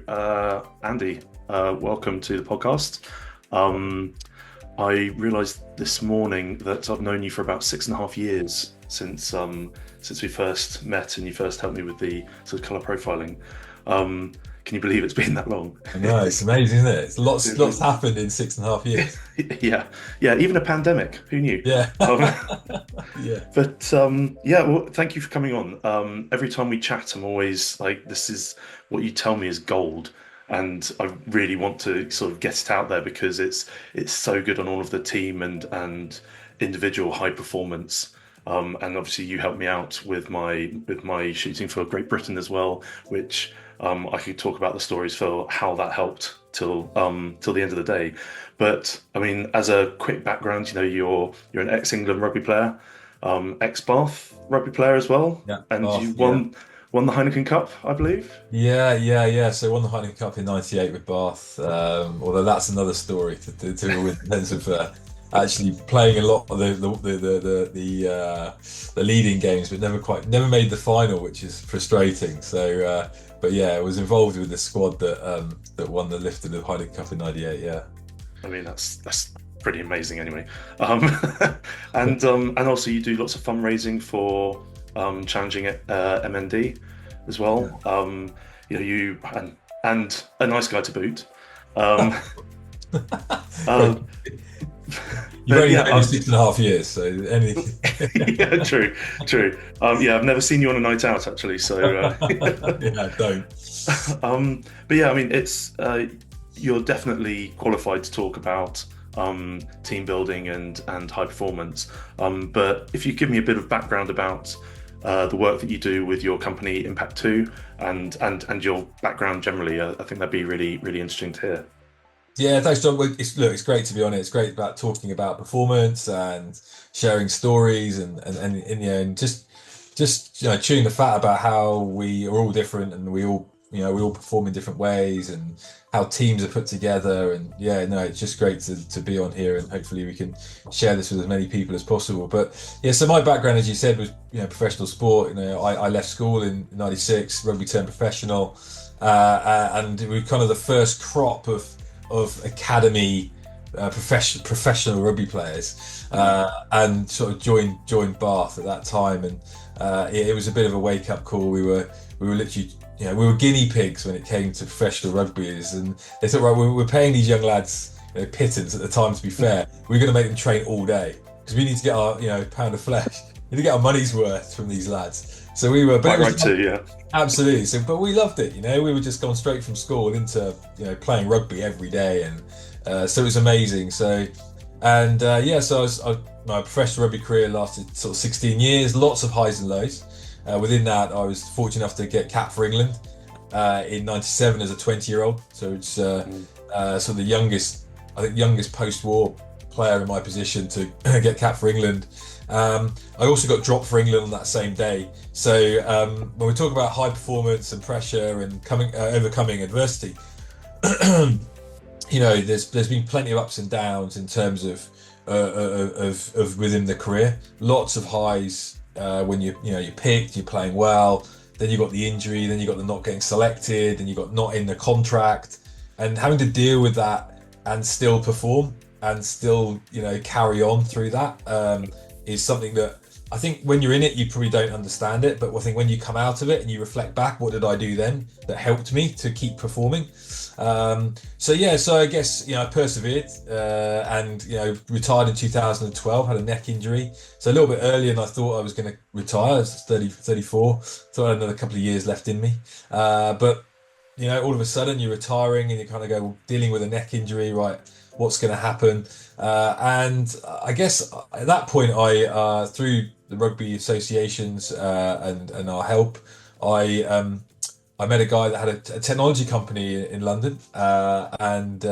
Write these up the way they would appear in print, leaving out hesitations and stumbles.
Andy, welcome to the podcast. I realised this morning that I've known you for about 6.5 years since we first met and you first helped me with the sort of colour profiling. Can you believe it's been that long? No, it's amazing, isn't it? It's lots happened in 6.5 years. Yeah, even a pandemic. Who knew? Yeah. Yeah. But well, thank you for coming on. Every time we chat, I'm always like, this is what you tell me is gold, and I really want to sort of get it out there because it's so good on all of the team and individual high performance. And obviously, you helped me out with my shooting for Great Britain as well, which I could talk about the stories for how that helped till the end of the day. But I mean, as a quick background, you're an ex-England rugby player, ex-Bath rugby player as well, Yeah. and Bath, you won the Heineken Cup, I believe. Yeah. So I won the Heineken Cup in '98 with Bath. Although that's another story to do with in terms of actually playing a lot of the leading games, but never made the final, which is frustrating. So, but yeah, I was involved with the squad that won the lift of the Heineken Cup in '98. Yeah. I mean, that's pretty amazing anyway. And also you do lots of fundraising for challenging MND as well. Yeah. You and a nice guy to boot. Uh, You've only yeah, had 6.5 years, so anything. yeah, true. I've never seen you on a night out actually. So, Yeah, don't. but yeah, I mean, it's you're definitely qualified to talk about team building and high performance. But if you give me a bit of background about the work that you do with your company Impact 2 and your background generally, I think that'd be really, really interesting to hear. Yeah, thanks, John. Well, it's great to be on it. It's great about talking about performance and sharing stories and just chewing the fat about how we are all different and we all perform in different ways and how teams are put together. And yeah, no, it's just great to be on here, and hopefully we can share this with as many people as possible. But yeah, so my background, as you said, was professional sport. I left school in '96, rugby turned professional, and we were kind of the first crop of academy professional rugby players, and sort of joined Bath at that time, and it was a bit of a wake-up call. We were literally, we were guinea pigs when it came to professional rugbyers, and they thought, right, we're paying these young lads pittance at the time. To be fair, we're going to make them train all day because we need to get our pound of flesh. We need to get our money's worth from these lads. So we were, but Quite right too, yeah. Absolutely. So, but we loved it. We were just going straight from school into playing rugby every day, and so it was amazing. So, and so my professional rugby career lasted sort of 16 years, lots of highs and lows. Within that, I was fortunate enough to get cap for England in '97 as a 20-year-old. So it's sort of the youngest post-war player in my position to get cap for England. I also got dropped for England on that same day. So when we talk about high performance and pressure and overcoming adversity, there's been plenty of ups and downs in terms of within the career. Lots of highs when you're picked, you're playing well. Then you got the injury, then you got the not getting selected, and you got not in the contract, and having to deal with that and still perform and still carry on through that. Is something that I think when you're in it, you probably don't understand it. But I think when you come out of it and you reflect back, what did I do then that helped me to keep performing? So I guess, I persevered and, retired in 2012, had a neck injury. So a little bit earlier than I thought I was going to retire. I was 34, thought I had another couple of years left in me. But all of a sudden you're retiring and you kind of go, well, dealing with a neck injury, right? What's going to happen? And I guess at that point, I through the rugby associations and our help, I met a guy that had a technology company in London, and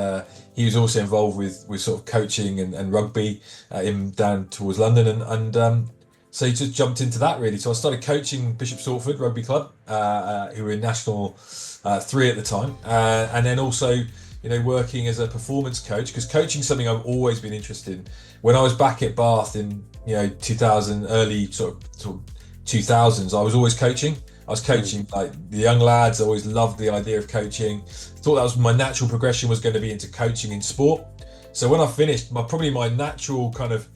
he was also involved with sort of coaching and rugby in down towards London, and so he just jumped into that really. So I started coaching Bishop Stortford Rugby Club, who were in National 3 at the time, and then also working as a performance coach, because coaching is something I've always been interested in. When I was back at Bath in 2000, early sort of 2000s, I was always coaching. I was Mm. coaching like the young lads. I always loved the idea of coaching. Thought that was my natural progression, was going to be into coaching in sport. So when I finished, probably my natural kind of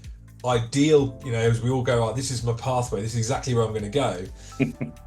ideal, as we all go, oh, this is my pathway, this is exactly where I'm going to go.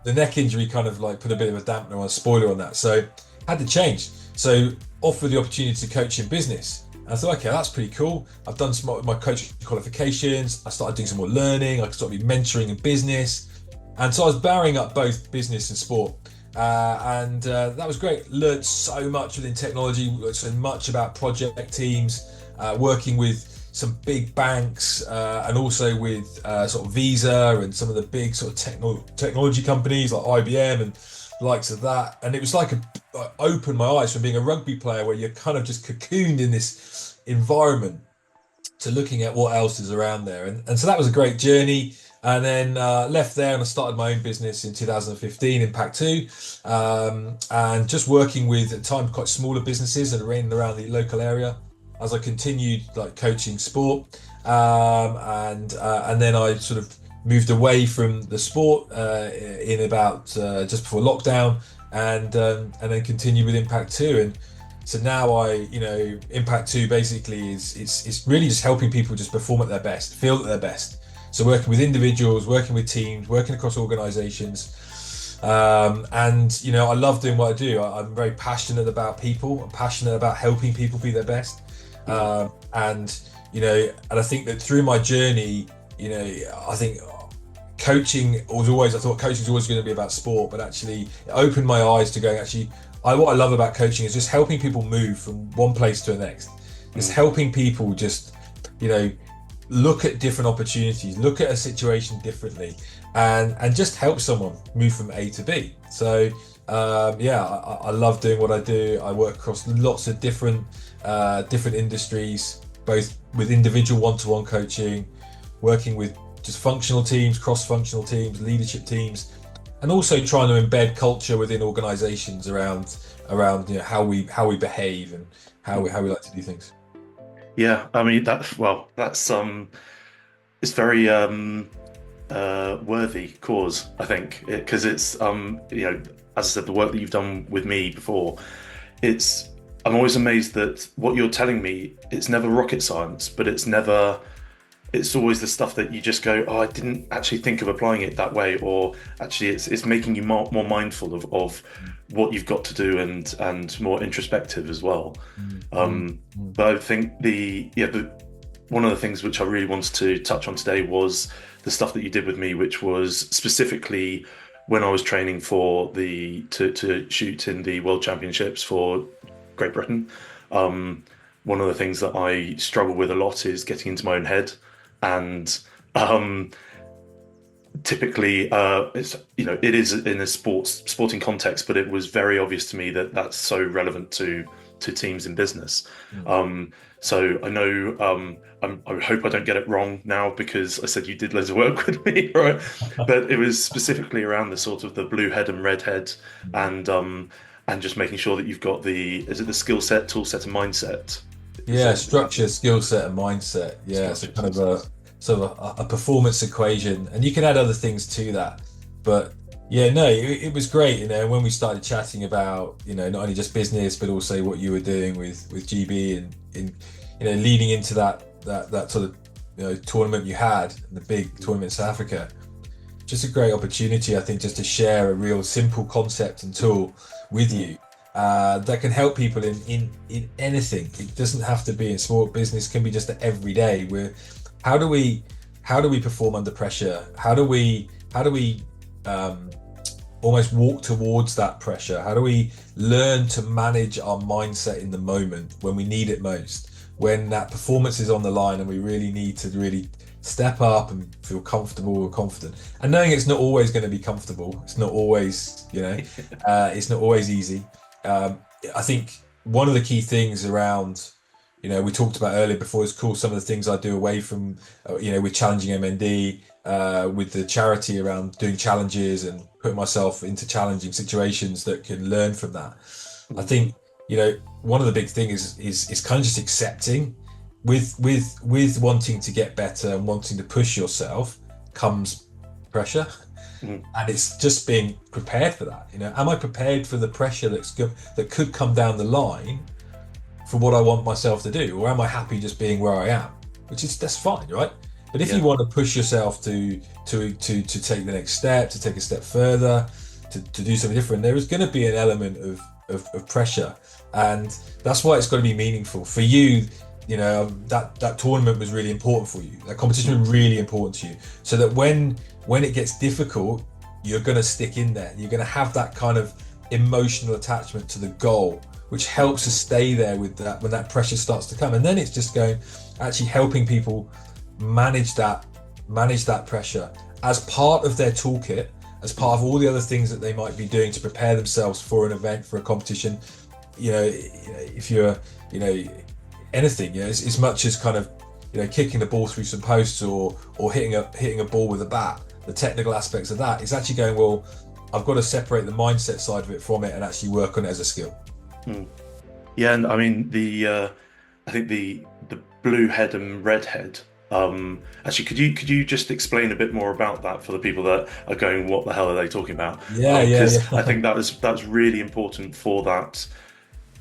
The neck injury kind of like put a bit of a dampener on a spoiler on that. So had to change. So offered the opportunity to coach in business. And I thought, okay, that's pretty cool. I've done some of my coaching qualifications. I started doing some more learning. I started mentoring in business. And so I was barring up both business and sport. And that was great. Learned so much within technology, so much about project teams, working with some big banks, and also with sort of Visa and some of the big sort of technology companies like IBM and the likes of that. And it was like opened my eyes from being a rugby player where you're kind of just cocooned in this environment to looking at what else is around there. And so that was a great journey. And then left there and I started my own business in 2015, Impact 2, and just working with at times quite smaller businesses that are in and around the local area as I continued like coaching sport. And then I sort of moved away from the sport in about just before lockdown, and then continued with Impact 2. And so now Impact 2 basically it's really just helping people just perform at their best, feel at their best. So working with individuals, working with teams, working across organizations. And I love doing what I do. I'm very passionate about people. I'm passionate about helping people be their best. And I think that through my journey, I think I thought coaching was always going to be about sport, but actually it opened my eyes to going, what I love about coaching is just helping people move from one place to the next. It's helping people just, look at different opportunities, look at a situation differently, and just help someone move from A to B. So I love doing what I do. I work across lots of different industries, both with individual one-to-one coaching, working with just functional teams, cross-functional teams, leadership teams, and also trying to embed culture within organizations around how we behave and how we like to do things. Yeah, I mean that's it's very worthy cause, I think, because it's as I said, the work that you've done with me before, I'm always amazed that what you're telling me, it's never rocket science, but it's always the stuff that you just go, oh, I didn't actually think of applying it that way, or actually it's making you more mindful of what you've got to do and more introspective as well. But I think one of the things which I really wanted to touch on today was the stuff that you did with me, which was specifically when I was training for to shoot in the World Championships for Great Britain. One of the things that I struggle with a lot is getting into my own head, and typically it is in a sporting context, but it was very obvious to me that that's so relevant to teams in business. So I know I hope I don't get it wrong now, because I said you did loads of work with me, right? But it was specifically around the sort of the blue head and red head, and just making sure that you've got is it the skill set, tool set, and mindset? Yeah, structure, skill set, and mindset. Yeah, so kind of a performance equation, and you can add other things to that. But yeah, no, it was great. When we started chatting about not only just business, but also what you were doing with GB and in leading into that sort of tournament you had, the big tournament in South Africa. Just a great opportunity, I think, just to share a real simple concept and tool with you that can help people in anything. It doesn't have to be in sport. Business can be just every day. How do we perform under pressure? How do we almost walk towards that pressure? How do we learn to manage our mindset in the moment when we need it most? When that performance is on the line and we really need to really step up and feel comfortable or confident, and knowing it's not always going to be comfortable. It's not always, it's not always easy. I think one of the key things around, we talked about earlier before, is cool. Some of the things I do away from, with challenging MND, with the charity around doing challenges and putting myself into challenging situations that can learn from that. I think, one of the big things is kind of just accepting with wanting to get better and wanting to push yourself comes pressure. Mm. And it's just being prepared for that. Am I prepared for the pressure that could come down the line for what I want myself to do, or am I happy just being where I am? That's fine, right? But if you Yeah. want to push yourself to take the next step, to take a step further, to do something different, there is going to be an element of pressure, and that's why it's got to be meaningful for you. That tournament was really important for you. That competition was really important to you, so that when it gets difficult, you're going to stick in there. You're going to have that kind of emotional attachment to the goal, which helps us stay there with that when that pressure starts to come. And then it's just actually helping people manage that pressure as part of their toolkit, as part of all the other things that they might be doing to prepare themselves for an event, for a competition. If you're, anything, as much as kind of, kicking the ball through some posts or hitting a ball with a bat, the technical aspects of that, it's actually going, well, I've got to separate the mindset side of it from it and actually work on it as a skill. Mm. Yeah, and I mean I think the blue head and red head. Actually, could you just explain a bit more about that for the people that are going, what the hell are they talking about? Yeah, yeah, Because I yeah. think that's really important for that.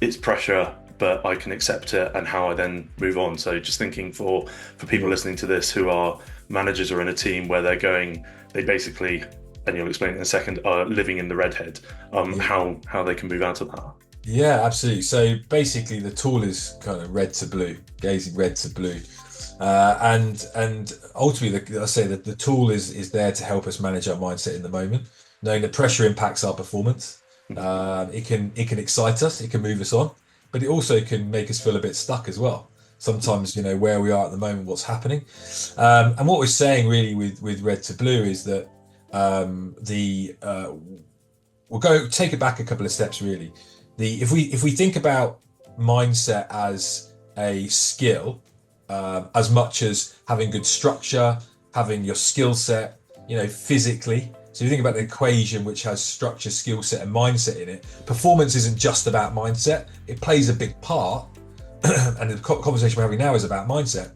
It's pressure, but I can accept it, and how I then move on. So just thinking for people listening to this who are managers or in a team where they're going, they basically, and you'll explain it in a second, are living in the red head. Yeah. How they can move out of that. Yeah, absolutely. So basically, the tool is kind of red to blue, gazing red to blue, and ultimately, I say that the tool is there to help us manage our mindset in the moment, knowing that pressure impacts our performance. It can excite us, it can move us on, but it also can make us feel a bit stuck as well. Sometimes, where we are at the moment, what's happening, and what we're saying really with red to blue is that the we'll go take it back a couple of steps really. If we think about mindset as a skill, as much as having good structure, having your skill set, physically. So you think about the equation which has structure, skill set, and mindset in it. Performance isn't just about mindset; it plays a big part, and the conversation we're having now is about mindset.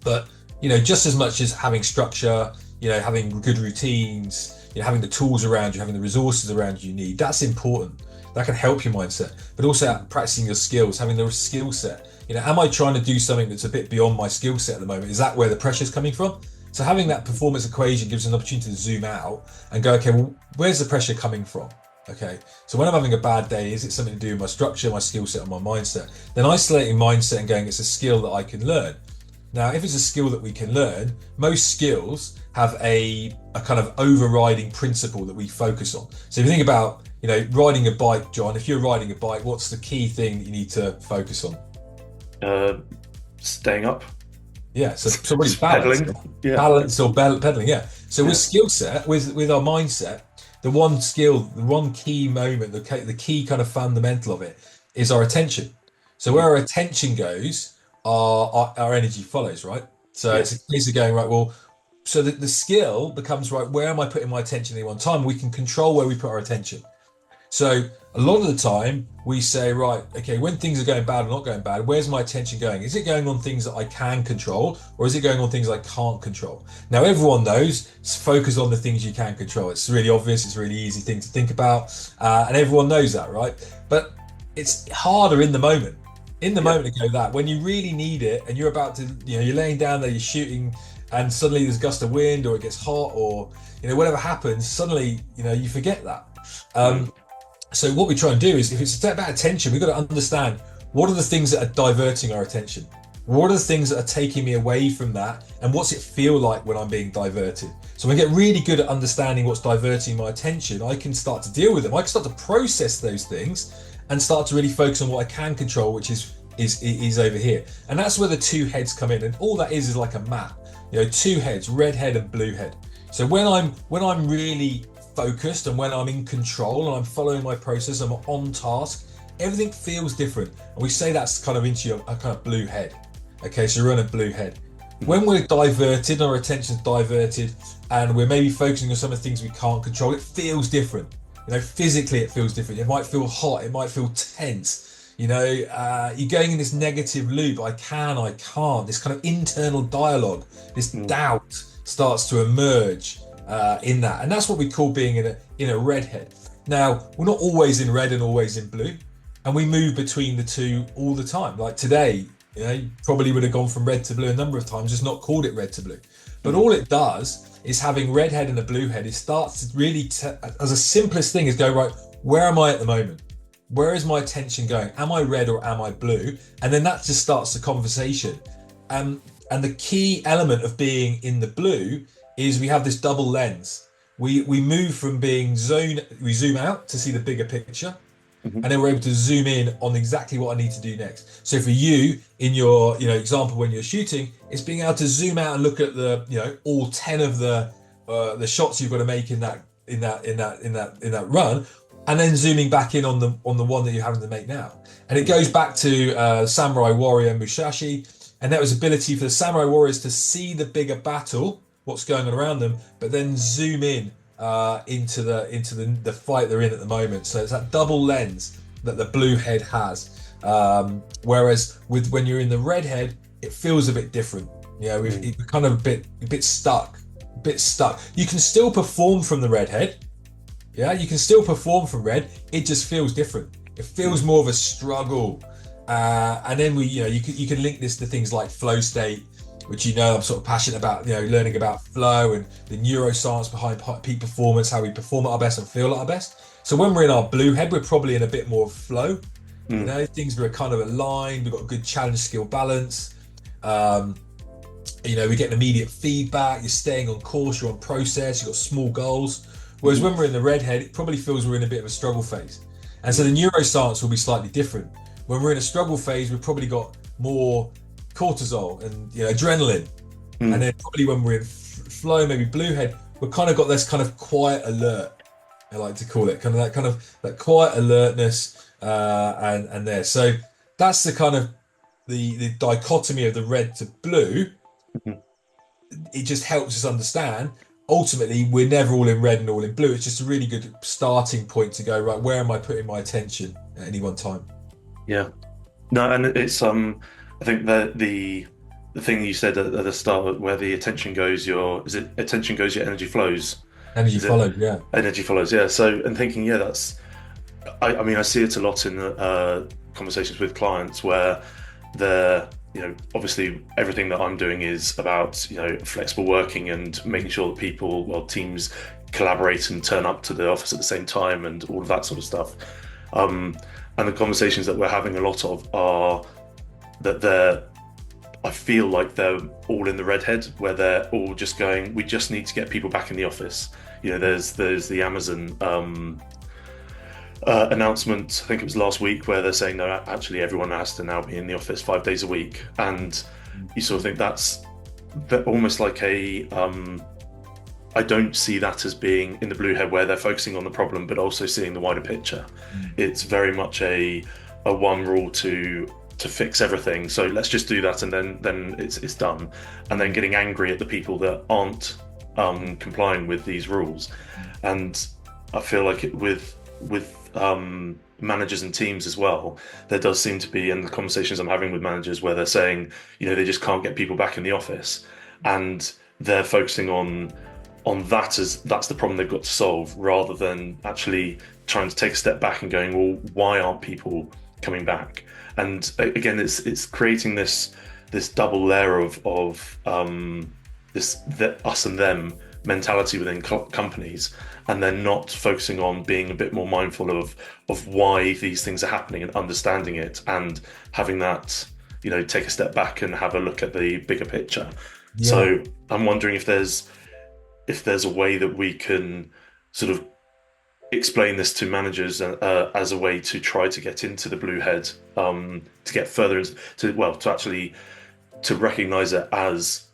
But just as much as having structure, having good routines, having the tools around you, having the resources around you need, that's important. That can help your mindset, but also practicing your skills, having the skill set. Am I trying to do something that's a bit beyond my skill set at the moment? Is that where the pressure's coming from? So having that performance equation gives an opportunity to zoom out and go, okay, well, where's the pressure coming from? Okay, so when I'm having a bad day, is it something to do with my structure, my skill set, or my mindset? Then isolating mindset and going, it's a skill that I can learn. Now, if it's a skill that we can learn, most skills have a kind of overriding principle that we focus on. So if you think about, riding a bike, John, if you're riding a bike, what's the key thing that you need to focus on? Uh, Staying up, Yeah, so really balance, pedaling. Yeah, balance or pedaling. Yeah. So with yeah. skill set, with our mindset, the one skill, the one key moment, the key kind of fundamental of it is our attention. So where Mm. our attention goes, our energy follows, right? So Yeah. it's a case of going right. Well, so the skill becomes right. Where am I putting my attention at one time? We can control where we put our attention. So a lot of the time we say, right, okay, when things are going bad or not going bad, where's my attention going? Is it going on things that I can control, or is it going on things I can't control? Now, everyone knows, focus on the things you can control. It's really obvious, it's a really easy thing to think about, and everyone knows that, right? But it's harder in the moment. In the Yeah. moment to go that, when you really need it and you're about to, you're laying down there, you're shooting, and suddenly there's a gust of wind or it gets hot or, whatever happens, suddenly, you forget that. Mm. So what we try and do is, if it's about attention, we've got to understand what are the things that are diverting our attention? What are the things that are taking me away from that? And what's it feel like when I'm being diverted? So when I get really good at understanding what's diverting my attention, I can start to deal with them. I can start to process those things and start to really focus on what I can control, which is over here. And that's where the two heads come in. And all that is like a map. Two heads, red head and blue head. So when I'm really focused and when I'm in control and I'm following my process, I'm on task, everything feels different. And we say that's kind of into a kind of blue head. Okay, so we're on a blue head. When we're diverted, our attention's diverted, and we're maybe focusing on some of the things we can't control, it feels different. Physically it feels different. It might feel hot, it might feel tense. You're going in this negative loop. I can't. This kind of internal dialogue, this Mm. doubt starts to emerge. in that, and that's what we call being in a redhead. Now, we're not always in red and always in blue, and we move between the two all the time. Like today, you probably would have gone from red to blue a number of times, just not called it red to blue. But all it does is having red head and a blue head. It starts to really, as a simplest thing, is go, right, where am I at the moment? Where is my attention going? Am I red or am I blue? And then that just starts the conversation. And the key element of being in the blue is we have this double lens. We move from being we zoom out to see the bigger picture, and then we're able to zoom in on exactly what I need to do next. So for you, in your example when you're shooting, it's being able to zoom out and look at the all 10 of the shots you've got to make in that run, and then zooming back in on the one that you're having to make now. And it goes back to Samurai Warrior Musashi, and that was ability for the Samurai Warriors to see the bigger battle, what's going on around them, but then zoom in into the fight they're in at the moment. So it's that double lens that the blue head has. Whereas when you're in the red head, it feels a bit different. We're kind of a bit stuck. You can still perform from the red head. Yeah, you can still perform from red. It just feels different. It feels more of a struggle. And then you can link this to things like flow state, which I'm sort of passionate about, learning about flow and the neuroscience behind peak performance, how we perform at our best and feel at our best. So when we're in our blue head, we're probably in a bit more flow. Things are kind of aligned. We've got good challenge skill balance. We get immediate feedback. You're staying on course. You're on process. You've got small goals. Whereas when we're in the red head, it probably feels we're in a bit of a struggle phase. And so the neuroscience will be slightly different. When we're in a struggle phase, we've probably got more cortisol and adrenaline. And then probably when we're in flow, maybe blue head, we've kind of got this kind of quiet alert, I like to call it, that quiet alertness and there. So that's the kind of the dichotomy of the red to blue. It just helps us understand, ultimately, we're never all in red and all in blue. It's just a really good starting point to go, right, where am I putting my attention at any one time? Yeah. No, and it's I think that the thing you said at the start, where the attention goes, your energy flows. Energy follows, yeah. Energy follows, yeah. So, and thinking, yeah, I mean, I see it a lot in conversations with clients where they're, obviously everything that I'm doing is about, flexible working and making sure that teams collaborate and turn up to the office at the same time and all of that sort of stuff. And the conversations that we're having a lot of are that I feel like they're all in the redhead, where they're all just going, we just need to get people back in the office. There's the Amazon announcement, I think it was last week, where they're saying, no, actually everyone has to now be in the office 5 days a week. And you sort of think that's almost like I don't see that as being in the blue head, where they're focusing on the problem but also seeing the wider picture. It's very much a one rule to fix everything, so let's just do that and then it's done, and then getting angry at the people that aren't complying with these rules. And I feel like with managers and teams as well, there does seem to be, in the conversations I'm having with managers, where they're saying, they just can't get people back in the office, and they're focusing on that as that's the problem they've got to solve, rather than actually trying to take a step back and going, well, why aren't people coming back? And again, it's creating this double layer of this us and them mentality within companies, and then not focusing on being a bit more mindful of why these things are happening and understanding it, and having that, take a step back and have a look at the bigger picture. Yeah. So I'm wondering if there's a way that we can sort of explain this to managers as a way to try to get into the blue head, to get further to recognize it as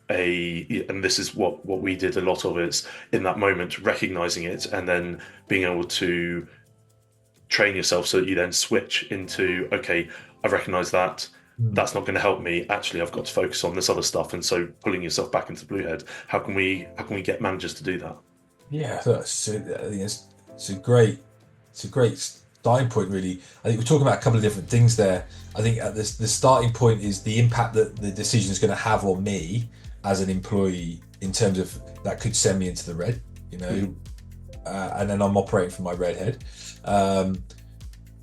and this is what we did a lot of, is in that moment recognizing it and then being able to train yourself so that you then switch into, okay, I've recognized that. That's not going to help me. Actually, I've got to focus on this other stuff. And so pulling yourself back into the blue head, how can we get managers to do that? Yeah, I think it's a great starting point, really. I think we're talking about a couple of different things there. I think the starting point is the impact that the decision is going to have on me as an employee in terms of that could send me into the red, you know, Mhm. and then I'm operating from my red head. Um,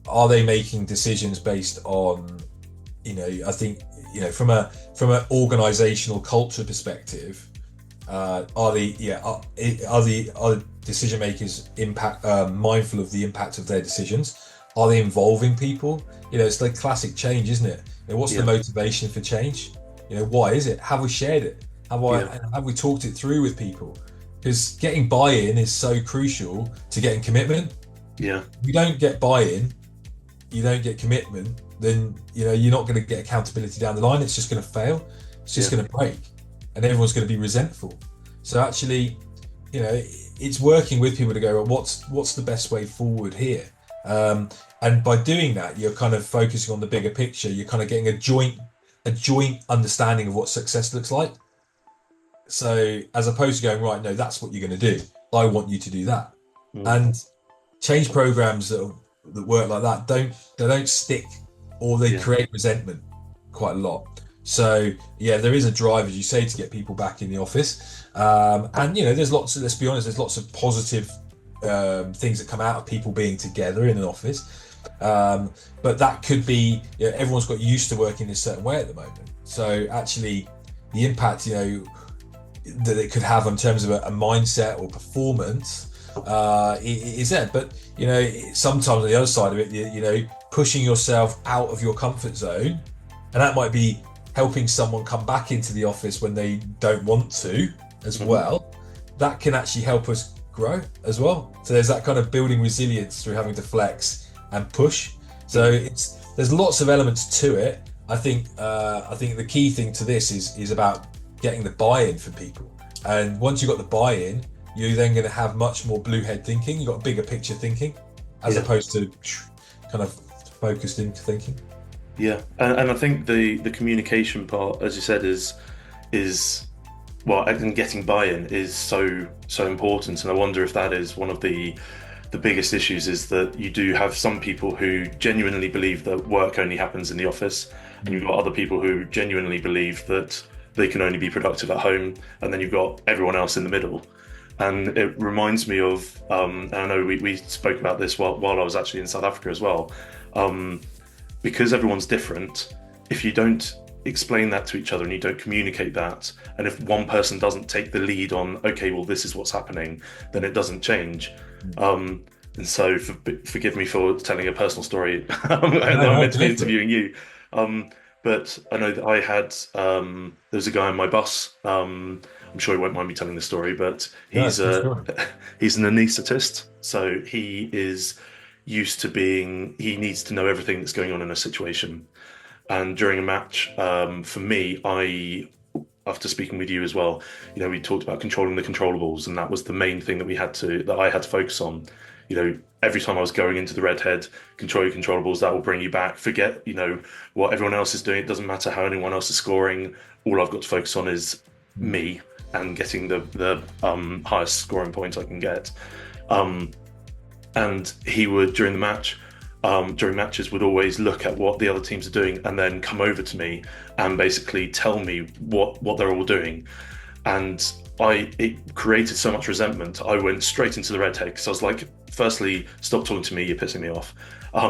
are they making decisions based on, I think, from an organizational culture perspective, are decision makers impact mindful of the impact of their decisions? Are they involving people? It's like classic change, isn't it? What's the Yeah, motivation for change? Why is it? Have we shared it? yeah, Have we talked it through with people? Because getting buy-in is so crucial to getting commitment. yeah, If you don't get buy-in, you don't get commitment, then you're not going to get accountability down the line. It's just going to fail. It's just yeah, going to break, and everyone's going to be resentful. So actually, it's working with people to go, well, what's the best way forward here? And by doing that, you're kind of focusing on the bigger picture. You're kind of getting a joint understanding of what success looks like. So as opposed to going, right, no, that's what you're going to do. I want you to do that. mm, And change programs that work like that don't stick, or they yeah, create resentment quite a lot. So yeah, there is a drive, as you say, to get people back in the office. And there's lots of, let's be honest, there's lots of positive things that come out of people being together in an office. But that could be, everyone's got used to working in a certain way at the moment. So actually, the impact, that it could have in terms of a mindset or performance is there. But sometimes on the other side of it, pushing yourself out of your comfort zone, and that might be helping someone come back into the office when they don't want to as mhm, well. That can actually help us grow as well. So there's that kind of building resilience through having to flex and push. So mhm, there's lots of elements to it. I think the key thing to this is about getting the buy-in for people. And once you've got the buy-in, you're then going to have much more blue head thinking. You've got bigger picture thinking, as yeah, opposed to kind of focused into thinking. yeah. And I think the communication part, as you said, is well, and getting buy-in is so important. And I wonder if that is one of the biggest issues, is that you do have some people who genuinely believe that work only happens in the office, and you've got other people who genuinely believe that they can only be productive at home, and then you've got everyone else in the middle. And it reminds me of, and I know we spoke about this while I was actually in South Africa as well. Um, because everyone's different, if you don't explain that to each other and you don't communicate that, and if one person doesn't take the lead on, okay, well, this is what's happening, then it doesn't change. And so, forgive me for telling a personal story. No, I'm no, meant to be go for it. interviewing you. But I know that I had, there was a guy on my bus. I'm sure he won't mind me telling the story, but No, it's a good story. he's an anaesthetist. So he is used to he needs to know everything that's going on in a situation. And during a match, for me, after speaking with you as well, we talked about controlling the controllables, and that was the main thing that I had to focus on. Every time I was going into the redhead, control your controllables, that will bring you back. Forget, what everyone else is doing. It doesn't matter how anyone else is scoring. All I've got to focus on is me and getting the highest scoring point I can get. Um, and he would, during matches, would always look at what the other teams are doing and then come over to me and basically tell me what they're all doing. And it created so much resentment. I went straight into the redhead because I was like, firstly, stop talking to me, you're pissing me off.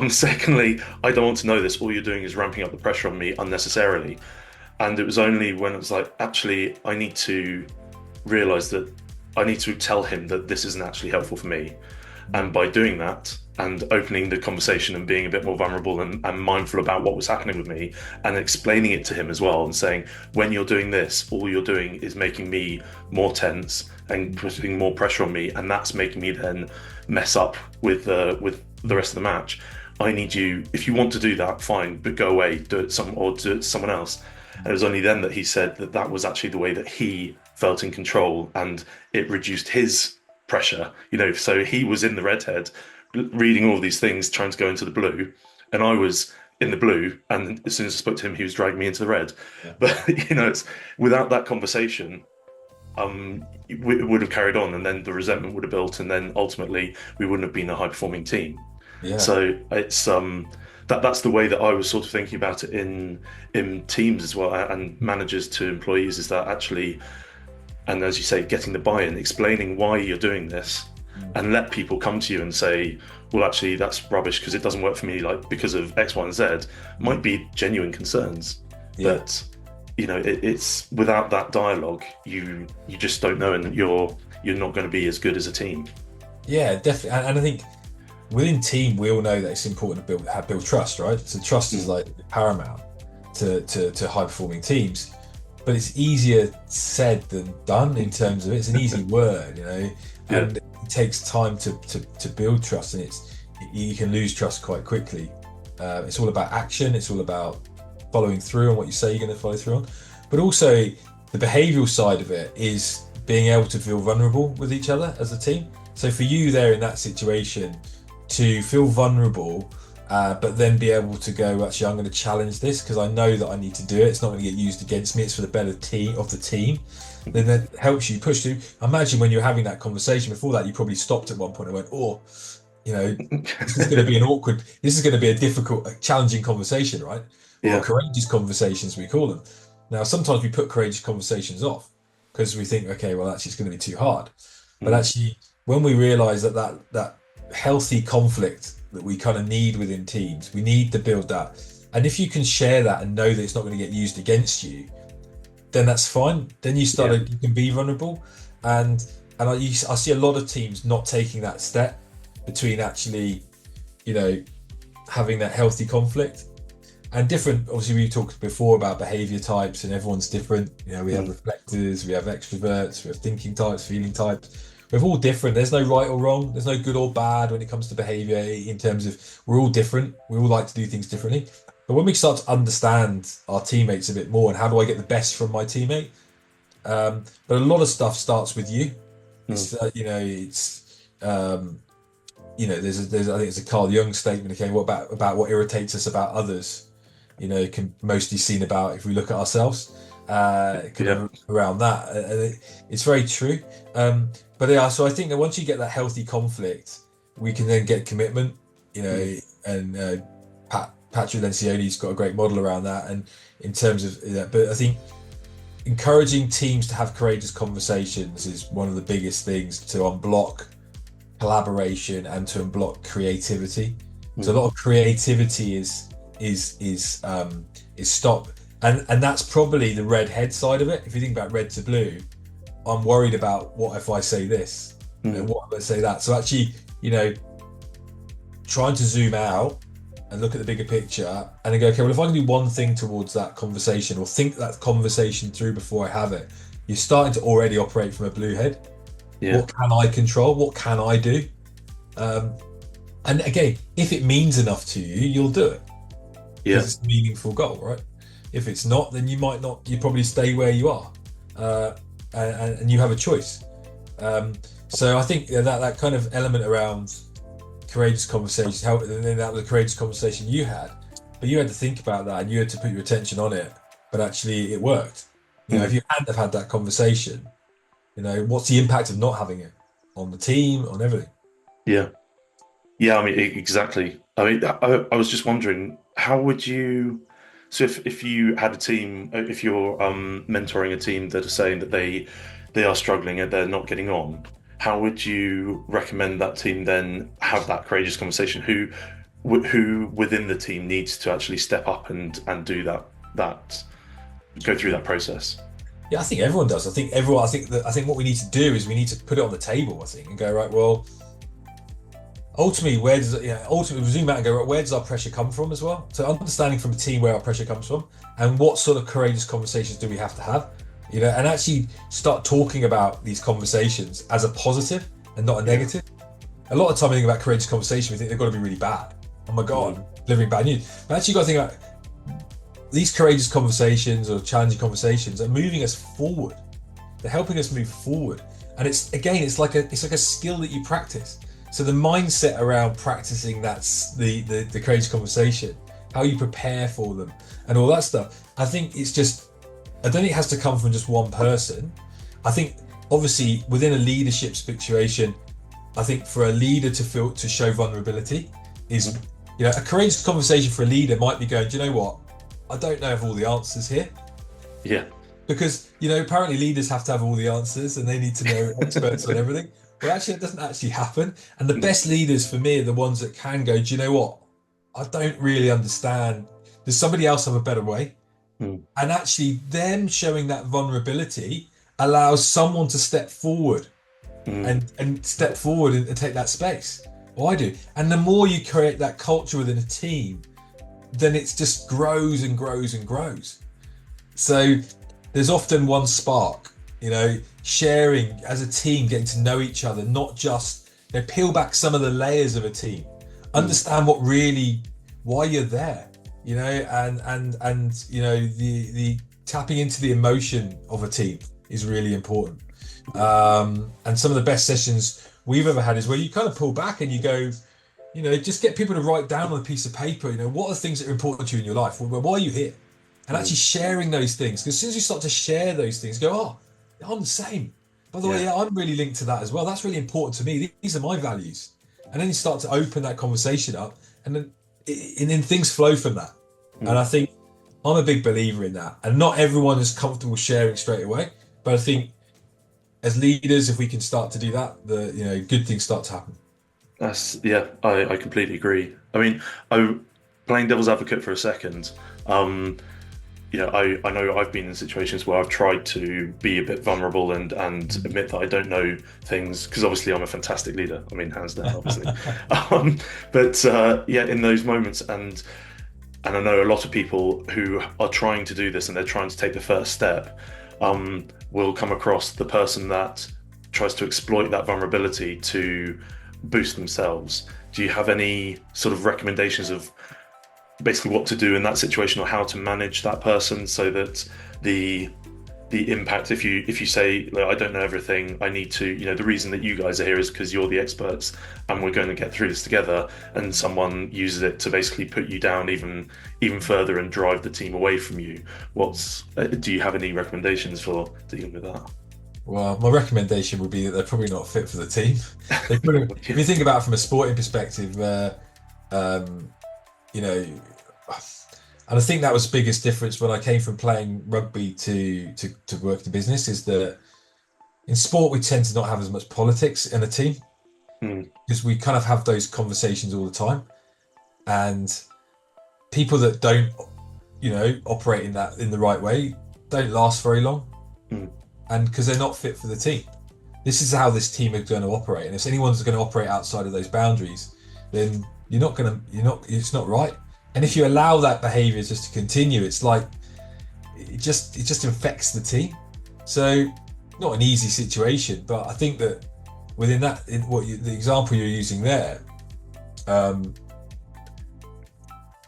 Secondly, I don't want to know this. All you're doing is ramping up the pressure on me unnecessarily. And it was only when it was like, actually, I need to realize that I need to tell him that this isn't actually helpful for me. And by doing that and opening the conversation and being a bit more vulnerable and mindful about what was happening with me and explaining it to him as well, and saying, when you're doing this, all you're doing is making me more tense and putting more pressure on me. And that's making me then mess up with the rest of the match. I need you, if you want to do that, fine, but go away, do it to someone else. And it was only then that he said that that was actually the way that he felt in control, and it reduced his pressure. So he was in the redhead reading all these things, trying to go into the blue, and I was in the blue, and as soon as I spoke to him, he was dragging me into the red. Yeah. But it's without that conversation, it would have carried on, and then the resentment would have built, and then ultimately we wouldn't have been a high performing team. Yeah. So it's that's the way that I was sort of thinking about it in teams as well, and managers to employees, is that actually and as you say, getting the buy-in, explaining why you're doing this, Mm. and let people come to you and say, well, actually, that's rubbish because it doesn't work for me, like because of X, Y, and Z, Mm. might be genuine concerns. Yeah. But it's without that dialogue, you just don't know, and you're not going to be as good as a team. Yeah, definitely. And I think within team, we all know that it's important to build trust, right? So trust is Mm. like paramount to high performing teams. But it's easier said than done in terms of it's an easy word, Yeah. and it takes time to build trust, and you can lose trust quite quickly. It's all about action. It's all about following through on what you say you're going to follow through on. But also the behavioural side of it is being able to feel vulnerable with each other as a team. So for you there in that situation, to feel vulnerable, but then be able to go, actually, I'm going to challenge this because I know that I need to do it. It's not going to get used against me. It's for the better team of the team. Then that helps you push through. Imagine when you're having that conversation before that, you probably stopped at one point and went, oh, this is going to be an awkward, this is going to be a difficult, challenging conversation, right? Or a Yeah. courageous conversations, we call them. Now, sometimes we put courageous conversations off because we think, okay, well, actually, it's going to be too hard. But Mm. actually, when we realize that healthy conflict that we kind of need within teams, we need to build that. And if you can share that and know that it's not going to get used against you, then that's fine. Then Yeah. you can be vulnerable, and I see a lot of teams not taking that step between actually, you know, having that healthy conflict and different. Obviously, we talked before about behavior types, and everyone's different. We have Mm. reflectors, we have extroverts, we have thinking types, feeling types. We're all different. There's no right or wrong. There's no good or bad when it comes to behavior. In terms of we're all different. We all like to do things differently. But when we start to understand our teammates a bit more and how do I get the best from my teammate, but a lot of stuff starts with you. Mm. It's there's I think it's a Carl Jung statement. Okay, what about what irritates us about others? Can mostly seen about if we look at ourselves. Kind Yeah. of around that, it's very true. But yeah, so I think that once you get that healthy conflict, we can then get commitment. Mm. And Patrick Lencioni's got a great model around that, and in terms of that. But I think encouraging teams to have courageous conversations is one of the biggest things to unblock collaboration and to unblock creativity. So a Mm. lot of creativity is stop, and that's probably the red head side of it. If you think about red to blue, I'm worried about what if I say this, Mm. what if I say that. So actually, trying to zoom out and look at the bigger picture and then go, okay, well, if I can do one thing towards that conversation or think that conversation through before I have it, you're starting to already operate from a blue head. Yeah. What can I control? What can I do? And again, if it means enough to you, you'll do it Yeah. because it's a meaningful goal, right? If it's not, then you might not. You probably stay where you are, and you have a choice. So I think that kind of element around courageous conversations, and then that was a courageous conversation you had, but you had to think about that and you had to put your attention on it. But actually, it worked. Mm. If you hadn't have had that conversation, what's the impact of not having it on the team, on everything? Yeah. Yeah, I mean, exactly. I mean, I was just wondering, how would you, so if you had a team, if you're mentoring a team that are saying that they are struggling and they're not getting on, how would you recommend that team then have that courageous conversation? Who within the team needs to actually step up and do that go through that process? Yeah, I think everyone does. I think what we need to do is we need to put it on the table. I think and go right. Well, ultimately, ultimately we zoom out and go right. Where does our pressure come from as well? So understanding from a team where our pressure comes from and what sort of courageous conversations do we have to have, and actually start talking about these conversations as a positive and not a Yeah. negative. A lot of time, we think about courageous conversations, we think they've got to be really bad. Oh my God, delivering bad news. But actually, you've got to think about these courageous conversations or challenging conversations are moving us forward. They're helping us move forward, and it's like a skill that you practice. So the mindset around practicing that's the courageous conversation, how you prepare for them, and all that stuff. I think it's just. I don't think it has to come from just one person. I think obviously within a leadership situation, I think for a leader to show vulnerability is, a courageous conversation for a leader might be going, do you know what? I don't know of all the answers here. Yeah. because apparently leaders have to have all the answers and they need to know experts on everything. Well, actually, it doesn't actually happen. And the Mm, best leaders for me are the ones that can go, do you know what? I don't really understand. Does somebody else have a better way? mm, And actually, them showing that vulnerability allows someone to step forward mm, and step forward and take that space. Well, I do. And the more you create that culture within a team, then it just grows and grows and grows. So there's often one spark, sharing as a team, getting to know each other, not just peel back some of the layers of a team, mm. understand why you're there, and the tapping into the emotion of a team is really important. And some of the best sessions we've ever had is where you kind of pull back and you go, just get people to write down on a piece of paper, what are the things that are important to you in your life? Why are you here? And actually Mm. sharing those things. Because as soon as you start to share those things, go, oh, I'm the same. By the way, Yeah. yeah, I'm really linked to that as well. That's really important to me. These are my values. And then you start to open that conversation up, and then things flow from that. And I Mm. think I'm a big believer in that. And not everyone is comfortable sharing straight away. But I think as leaders, if we can start to do that, good things start to happen. Yeah, I completely agree. I mean, I playing devil's advocate for a second. Um, I know I've been in situations where I've tried to be a bit vulnerable and admit that I don't know things because obviously I'm a fantastic leader. I mean, hands down, obviously. Um, but yeah, in those moments, and I know a lot of people who are trying to do this and they're trying to take the first step, will come across the person that tries to exploit that vulnerability to boost themselves. Do you have any sort of recommendations of basically what to do in that situation or how to manage that person so that the impact, if you say, "Look, I don't know everything, I need to, the reason that you guys are here is because you're the experts and we're going to get through this together," and someone uses it to basically put you down even further and drive the team away from you, do you have any recommendations for dealing with that? Well, my recommendation would be that they're probably not fit for the team. If Yeah. you think about it from a sporting perspective, um, you know, and I think that was the biggest difference when I came from playing rugby to work in business is that in sport we tend to not have as much politics in a team Mm, because we kind of have those conversations all the time, and people that don't, operate in the right way don't last very long, mm, and because they're not fit for the team. This is how this team is going to operate, and if anyone's going to operate outside of those boundaries, then it's not right. And if you allow that behavior just to continue, it's like it just infects the team. So not an easy situation, but I think that within that, the example you're using there, um,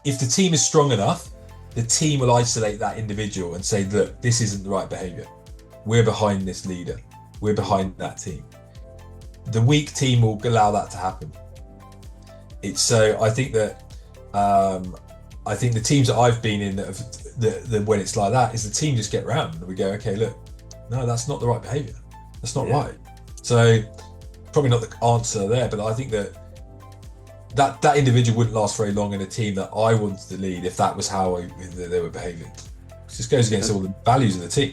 if the team is strong enough, the team will isolate that individual and say, look, this isn't the right behavior. We're behind this leader. We're behind that team. The weak team will allow that to happen. It's so I think the teams that I've been in that when it's like that is the team just get round and we go, okay, look, no, that's not the right behavior. That's not yeah. right. So probably not the answer there, but I think that individual wouldn't last very long in a team that I wanted to lead if that was how they were behaving. It just goes against all the values of the team.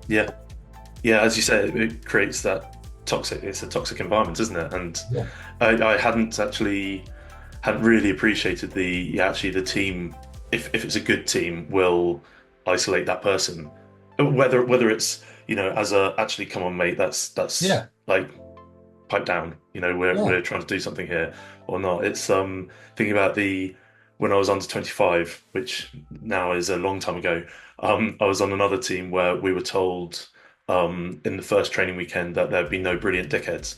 Yeah. Yeah, as you say, it creates that toxic. It's a toxic environment, isn't it? And Yeah. I hadn't really appreciated actually the team. If it's a good team, will isolate that person. Whether it's as a actually come on mate, that's Yeah. like pipe down. Yeah. We're trying to do something here or not. It's thinking about the when I was under 25, which now is a long time ago. I was on another team where we were told in the first training weekend that there'd be no brilliant dickheads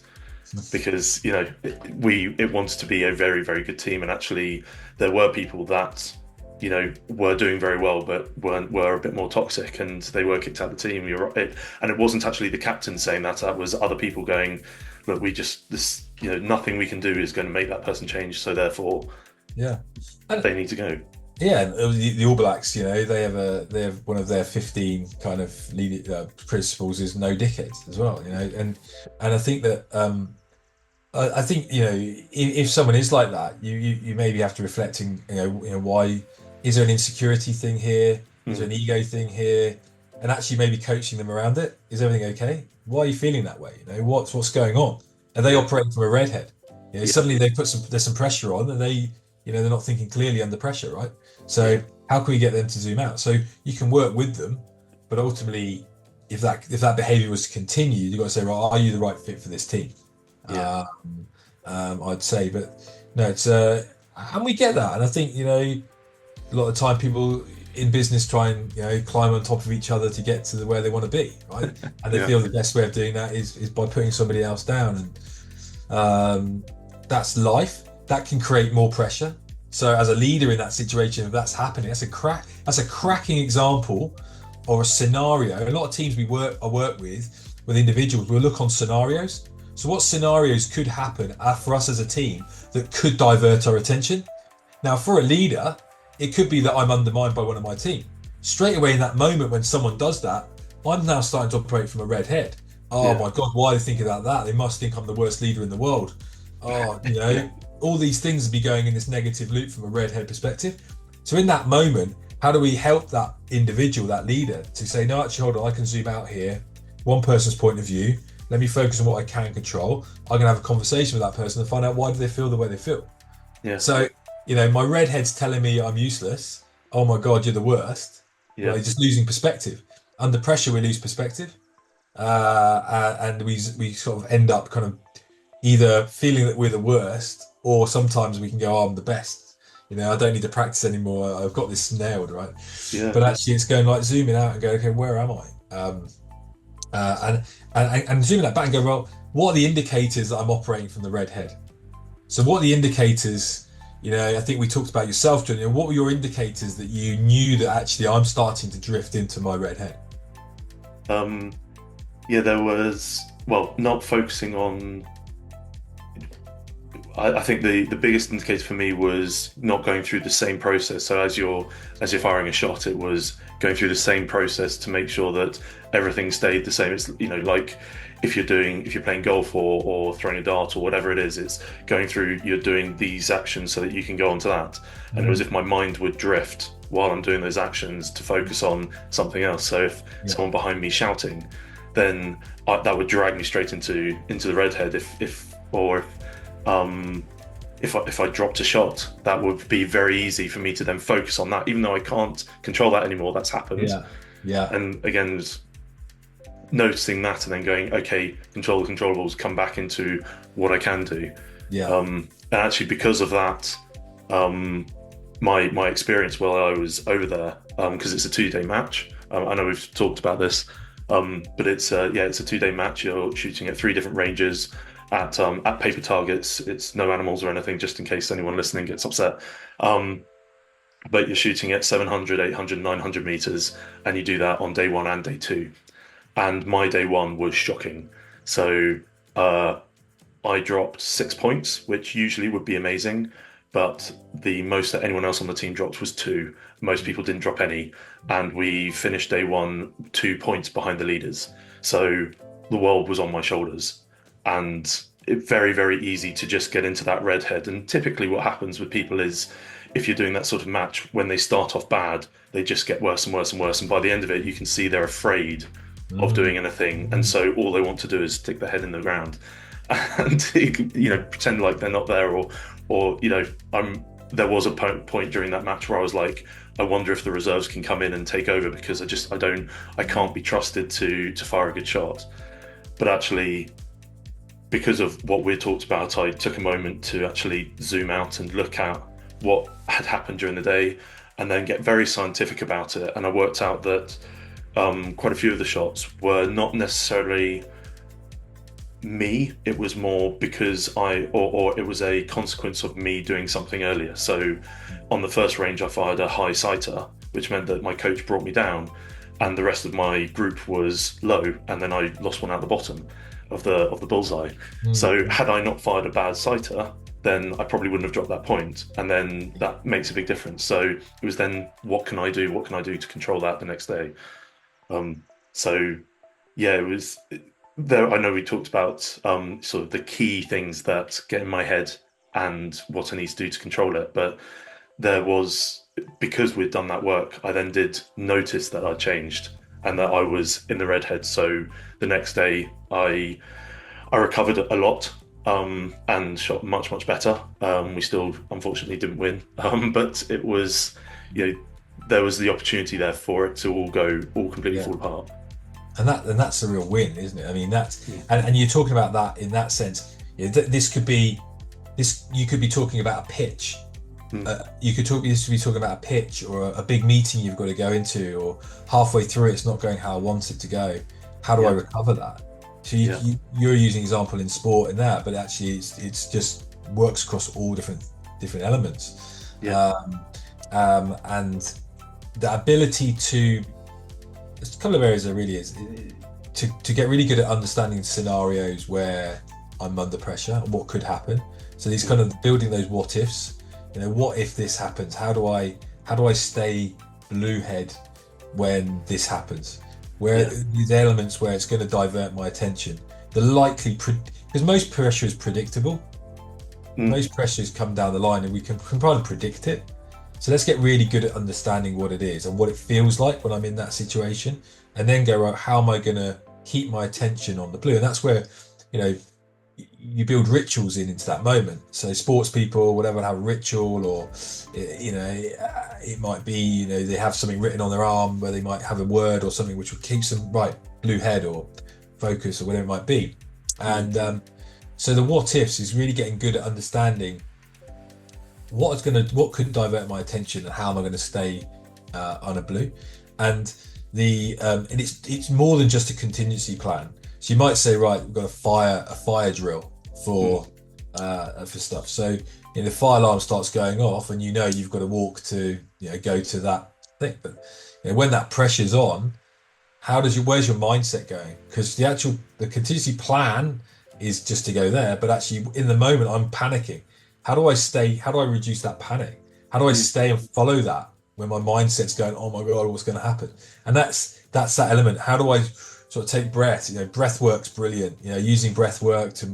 because it wanted to be a very very good team, and actually there were people that were doing very well but were a bit more toxic and they were kicked out of the team. You're right, and it wasn't actually the captain saying that was other people going, look, we just this nothing we can do is going to make that person change, so therefore Yeah. And they need to go. yeah, and the All Blacks, they have one of their 15 kind of principles is no dickheads as well, and I think that I think if someone is like that, you maybe have to reflect in why is there an insecurity thing here? Is there Mm, an ego thing here? and actually maybe coaching them around it. Is everything okay? Why are you feeling that way? What's going on? Are they Yeah. operating from a redhead? Yeah. Suddenly they put there's some pressure on, and they're not thinking clearly under pressure, right? Yeah. So how can we get them to zoom out? So you can work with them, but ultimately, if that behavior was to continue, you've got to say, well, are you the right fit for this team? Yeah. I'd say, but no, it's and we get that, and I think a lot of time people in business try and climb on top of each other to get to where they want to be, right? And they Yeah. feel the best way of doing that is by putting somebody else down, and that's life. That can create more pressure. So as a leader in that situation, if that's happening, that's a cracking example or a scenario. A lot of teams I work with individuals, we'll look on scenarios. So what scenarios could happen for us as a team that could divert our attention? Now, for a leader, it could be that I'm undermined by one of my team. Straight away in that moment when someone does that, I'm now starting to operate from a red head. Oh Yeah. my God, why are they thinking about that? They must think I'm the worst leader in the world. Oh, Yeah. all these things would be going in this negative loop from a red head perspective. So in that moment, how do we help that individual, that leader, to say, no, actually, hold on, I can zoom out here, one person's point of view. Let me focus on what I can control. I can have a conversation with that person and find out why do they feel the way they feel. Yeah. So, my redhead's telling me I'm useless. Oh my God, you're the worst. Well, Yeah. you're just losing perspective. Under pressure, we lose perspective. And we sort of end up kind of either feeling that we're the worst, or sometimes we can go, oh, I'm the best. I don't need to practice anymore. I've got this nailed, right? Yeah. But actually, it's going like zooming out and going, okay, where am I? And zooming that back and go, well, what are the indicators that I'm operating from the red head? So what are the indicators? I think we talked about yourself, John. What were your indicators that you knew that actually I'm starting to drift into my red head? Um, yeah, there was, well, not focusing on. I think the biggest indicator for me was not going through the same process. So as you're firing a shot, it was going through the same process to make sure that everything stayed the same. It's like if you're playing golf or throwing a dart or whatever it is, it's going through. You're doing these actions so that you can go on to that. And it was Mm. if my mind would drift while I'm doing those actions to focus on something else. So if Yeah. someone behind me shouting, then that would drag me straight into the redhead. If I dropped a shot, that would be very easy for me to then focus on that, even though I can't control that anymore. That's happened. Yeah. Yeah. And again, noticing that and then going, okay, control the controllables, come back into what I can do. Yeah. And actually, because of that, my experience while I was over there, because it's a 2-day match. I know we've talked about this, but it's a 2-day match. You're shooting at 3 different ranges at paper targets. It's no animals or anything, just in case anyone listening gets upset. But you're shooting at 700, 800, 900 meters, and you do that on day 1 and day 2. And my day 1 was shocking. So I dropped 6 points, which usually would be amazing, but the most that anyone else on the team dropped was 2. Most people didn't drop any, and we finished day 1 2 points behind the leaders. So the world was on my shoulders, and it's very, very easy to just get into that redhead. And typically, what happens with people is, if you're doing that sort of match, when they start off bad, they just get worse and worse and worse. And by the end of it, you can see they're afraid of Mm. doing anything, and so all they want to do is stick their head in the ground and pretend like they're not there, or there was a point during that match where I was like, I wonder if the reserves can come in and take over, because I can't be trusted to fire a good shot. But actually, because of what we talked about, I took a moment to actually zoom out and look at what had happened during the day, and then get very scientific about it. And I worked out that quite a few of the shots were not necessarily me. It was more because or it was a consequence of me doing something earlier. So on the first range, I fired a high sighter, which meant that my coach brought me down, and the rest of my group was low, and then I lost one out the bottom of the bullseye. So Mm. had I not fired a bad sighter, then I probably wouldn't have dropped that point, and then that makes a big difference. So it was then, what can I do? What can I do to control that the next day? So yeah, it was there. I know we talked about sort of the key things that get in my head and what I need to do to control it, but there was, because we'd done that work, I then did notice that I changed. and that I was in the redhead. So the next day, I recovered a lot, and shot much, much better. We still unfortunately didn't win, but it was, you know, there was the opportunity there for it to all completely Yeah. fall apart. And that's a real win, isn't it? I mean, that's Mm. and you're talking about that in that sense. This could be this. You could be talking about a pitch. Mm. You could talk. This could be talking about a pitch or a big meeting you've got to go into, or halfway through it's not going how I want it to go. How do I Yeah, recover that? So yeah, you're using example in sport in that, but actually it's just works across all different elements, yeah, and the ability to. There's a couple of areas there really is to get really good at understanding scenarios where I'm under pressure and what could happen. So these kind mm, of building those what ifs. What if this happens? How do I stay blue head when this happens? Where yeah, these elements where it's going to divert my attention. The likely because most pressure is predictable. mm, Most pressures come down the line and we can probably predict it. So let's get really good at understanding what it is and what it feels like when I'm in that situation, and then go, right, how am I going to keep my attention on the blue? And that's where, you know, you build rituals into that moment. So sports people, whatever, have a ritual, or it might be, they have something written on their arm where they might have a word or something which keeps them right, blue head or focus or whatever it might be. mm, And so the what ifs is really getting good at understanding what could divert my attention and how am I going to stay on a blue. And and it's more than just a contingency plan. So you might say, right, we've got a fire drill mm, for stuff. So the fire alarm starts going off, and you've got to walk to go to that thing. But when that pressure's on, where's your mindset going? Because the contingency plan is just to go there, but actually in the moment I'm panicking. How do I reduce that panic? How do I mm. stay and follow that when my mindset's going, oh my God, what's going to happen? And that's that element. How do I sort of take breath? Breath work's brilliant. Using breath work to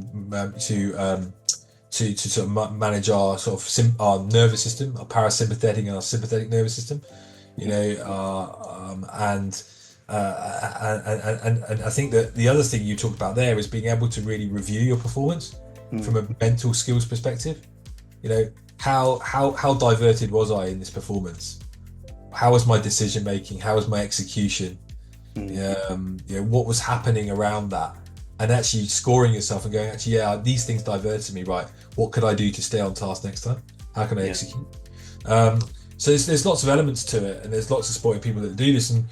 sort of manage our sort of our nervous system, our parasympathetic and our sympathetic nervous system. And I think that the other thing you talked about there is being able to really review your performance from Mm. a mental skills perspective. How diverted was I in this performance? How was my decision making? How was my execution? Mm. What was happening around that? And actually scoring yourself and going, actually, yeah, these things diverted me, right? What could I do to stay on task next time? How can I Yeah, execute? So there's lots of elements to it, and there's lots of sporting people that do this. And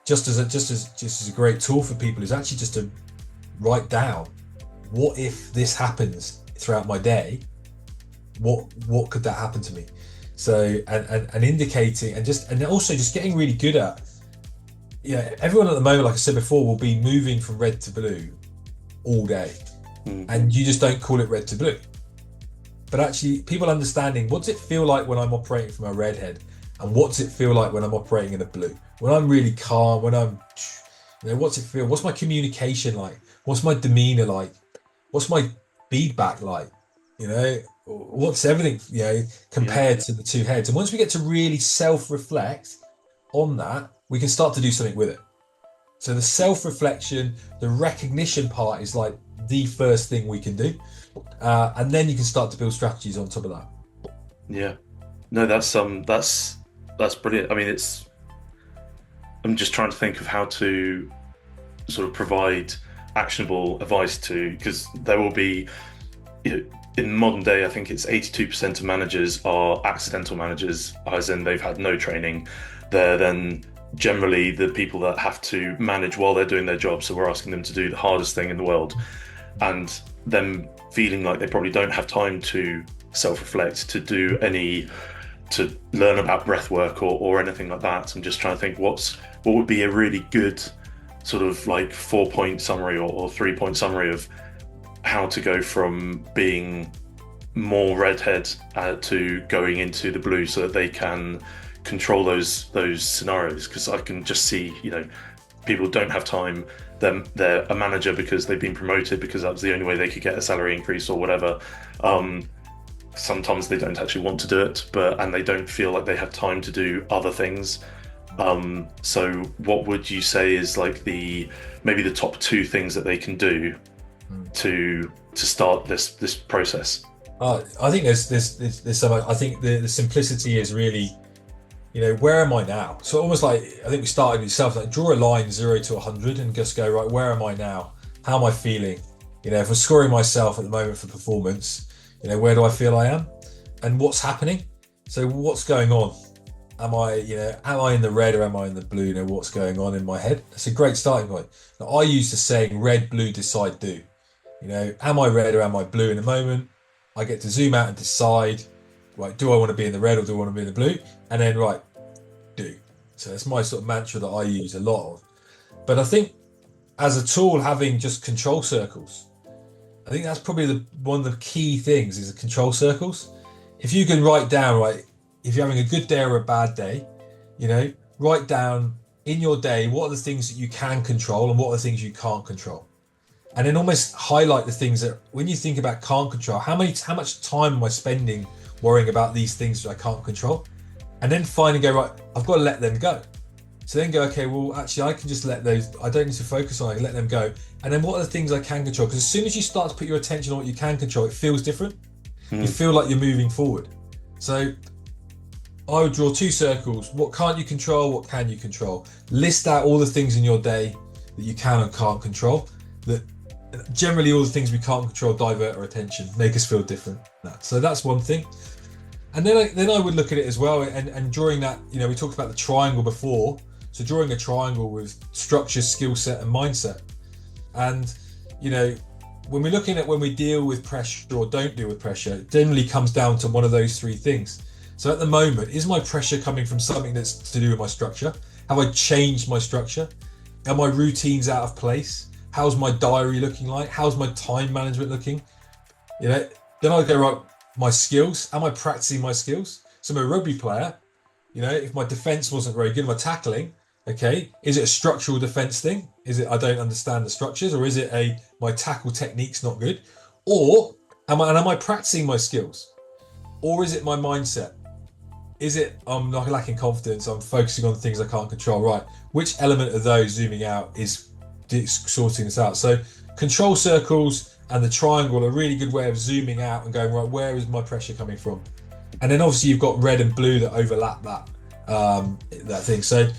just as a great tool for people is actually just to write down, what if this happens throughout my day? What could that happen to me? So and indicating and also just getting really good at, everyone at the moment, like I said before, will be moving from red to blue all day, mm, and you just don't call it red to blue. But actually, people understanding, what does it feel like when I'm operating from a red head, and what does it feel like when I'm operating in a blue? When I'm really calm, when I'm, what's it feel? What's my communication like? What's my demeanor like? What's my feedback like? What's everything, yeah, compared to the two heads? And once we get to really self-reflect on that, we can start to do something with it. So the self-reflection, the recognition part is like the first thing we can do. And then you can start to build strategies on top of that. yeah. No, that's brilliant. I mean, I'm just trying to think of how to sort of provide actionable advice because there will be, in modern day, I think it's 82% of managers are accidental managers, as in they've had no training. They're then generally the people that have to manage while they're doing their job. So we're asking them to do the hardest thing in the world, and them feeling like they probably don't have time to self-reflect, to learn about breath work or anything like that. I'm just trying to think what would be a really good sort of like 4-point summary or 3-point summary of how to go from being more redhead to going into the blue, so that they can control those scenarios. Because I can just see, people don't have time. They're a manager because they've been promoted, because that was the only way they could get a salary increase or whatever. Sometimes they don't actually want to do it, and they don't feel like they have time to do other things. So what would you say is like the maybe the top two things that they can do Mm. to start this process? I think there's so much. I think the simplicity is really, where am I now? So almost like I think we started with yourself, like draw a line 0 to 100 and just go, right, where am I now? How am I feeling? If I'm scoring myself at the moment for performance, where do I feel I am? And what's happening? So what's going on? Am I in the red or am I in the blue? What's going on in my head? That's a great starting point. Now, I use the saying red, blue, decide, do. Am I red or am I blue in the moment? I get to zoom out and decide, right, do I want to be in the red or do I want to be in the blue? And then, right, do. So that's my sort of mantra that I use a lot of. But I think as a tool, having just control circles, I think that's probably one of the key things is the control circles. If you can write down, right, if you're having a good day or a bad day, write down in your day what are the things that you can control and what are the things you can't control. And then almost highlight the things that when you think about can't control, how much time am I spending worrying about these things that I can't control? And then find and go, right, I've got to let them go. So then go, okay, well, actually, I can just let those, I don't need to focus on it, I can let them go. And then what are the things I can control? Because as soon as you start to put your attention on what you can control, it feels different. You feel like you're moving forward. So I would draw two circles. What can't you control? What can you control? List out all the things in your day that you can and can't control. That generally all the things we can't control divert our attention, make us feel different. So that's one thing. And then I would look at it as well, and drawing that, we talked about the triangle before. So drawing a triangle with structure, skill set, and mindset. And, when we're looking at when we deal with pressure or don't deal with pressure, it generally comes down to one of those three things. So at the moment, is my pressure coming from something that's to do with my structure? Have I changed my structure? Are my routines out of place? How's my diary looking like? How's my time management looking? Then I go, right, my skills. Am I practicing my skills? So I'm a rugby player. If my defense wasn't very good, my tackling, okay, is it a structural defense thing? Is it I don't understand the structures, or is it my tackle technique's not good? Or am I practicing my skills? Or is it my mindset? Is it I'm not lacking confidence, I'm focusing on things I can't control? Right. Which element of those zooming out is sorting this out? So control circles and the triangle are a really good way of zooming out and going, right, where is my pressure coming from? And then obviously you've got red and blue that overlap that thing. So,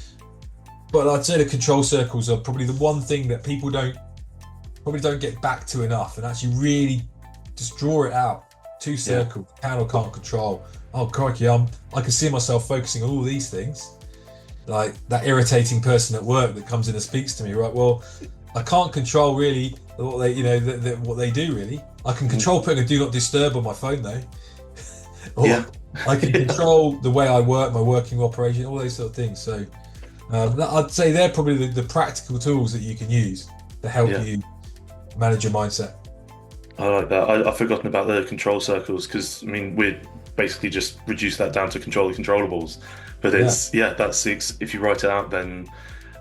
but I'd say the control circles are probably the one thing that people don't get back to enough, and actually really just draw it out. Two circles, can or can't control. Oh crikey, I can see myself focusing on all these things. Like that irritating person at work that comes in and speaks to me, right? Well, I can't control really what they, what they do really. I can control putting a do not disturb on my phone though. Or I can control the way I work, my working operation, all those sort of things. So I'd say they're probably the practical tools that you can use to help you manage your mindset. I like that. I've forgotten about the control circles because we'd basically just reduce that down to control the controllables. But it's that's if you write it out, then,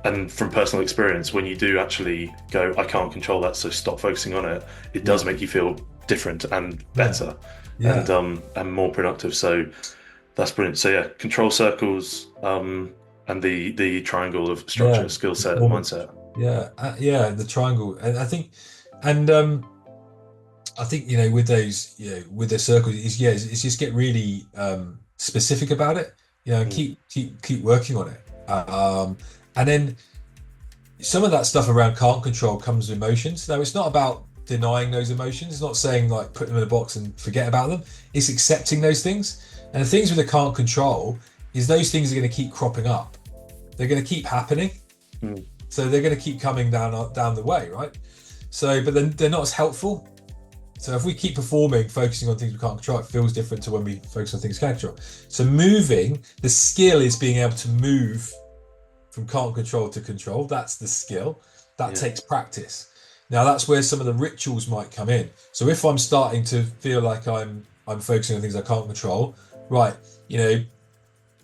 and from personal experience, when you do actually go, I can't control that, so stop focusing on it. It does make you feel different and better, and more productive. So that's brilliant. So control circles, and the triangle of structure, skill set, and mindset. The triangle, and I think with those with the circles it's just get really specific about it, and keep working on it, and then some of that stuff around can't control comes with emotions. Now it's not about denying those emotions, it's not saying like put them in a box and forget about them, it's accepting those things. And the things with the can't control is those things are going to keep cropping up, they're going to keep happening, so they're going to keep coming down the way, right? So but then they're not as helpful. So if we keep performing, focusing on things we can't control, it feels different to when we focus on things we can control. So moving, the skill is being able to move from can't control to control. That's the skill. That takes practice. Now that's where some of the rituals might come in. So if I'm starting to feel like I'm focusing on things I can't control, right,